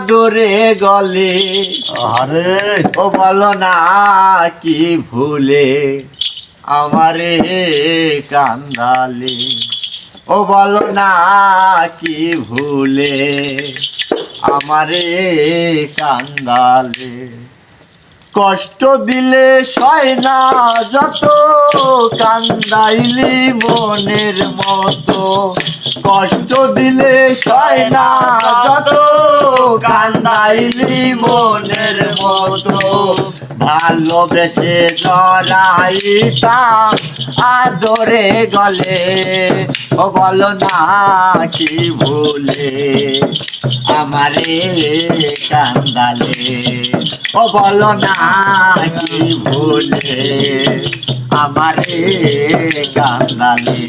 দূরে গলে আরে ও বলো না কি ভুলে আমারে কান্দালে ও বলো না কি ভুলে আমারে কান্দালে কষ্ট দিলে সয় না যত কান্দাইলি মনের মতো কষ্ট দিলে সয় না যত কান্দাইলি মনের মতো ভালোবেসে জড়াইতাম আদরে গলে ও বলো না কি ভুলে আমারে কান্দালে ও বলো না কি ভুলে আমারে কান্দালে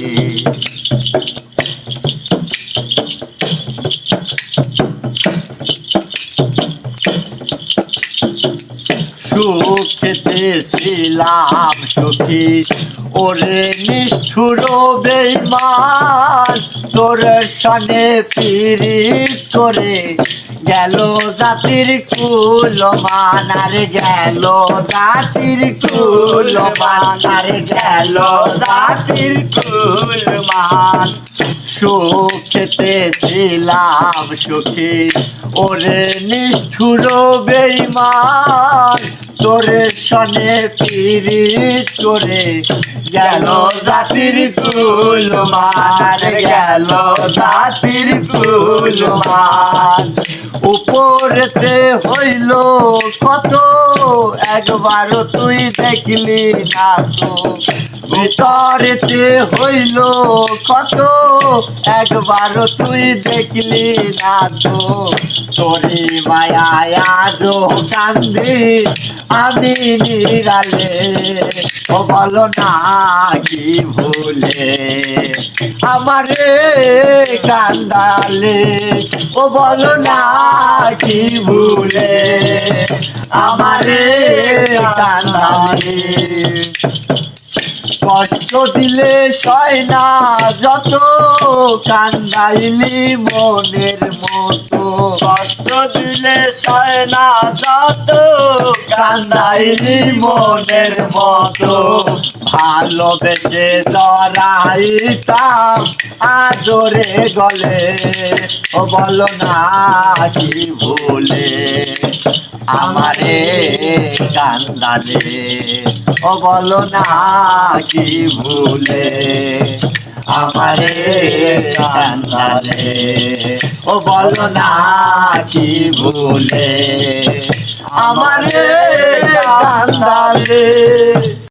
সুখেতে ছিলাম সুখী ওরে নিষ্ঠুর বেঈমান তোর সনে পিরিত করে গেল জাতির কুলমান আরে গেল জাতির কুলমান আরে গেল জাতির কুলমান সুখেতে ছিলাম সুখী ওরে নিষ্ঠুর বেঈমান তোরে সনে পিরিত করে গেল জাতির কুলমান গেল জাতির কুলমান উপরেতে হইল কত একবার তুই দেখলি না তো ভিতরেতে হইল কত একবার তুই দেখলি না তো তোরে মায়ায় আজো কান্দি আমি নিরালে ও বলো না কি ভুলে আমারে কান্দালে ও বলো না কি ভুলে আমারে কান্দালে কষ্ট দিলে সয় না যত কান্দাইলি মনের মতো কষ্ট দিলে সয় না যত কান্দাইলি মনের মতো ভালোবেসে জড়াইতাম আদরে গলে ও বলো না কি ভুলে আমারে কান্দালে ও বলো না কি ভুলে আমারে কান্দালে ও বলো না কি ভুলে আমারে কান্দালে।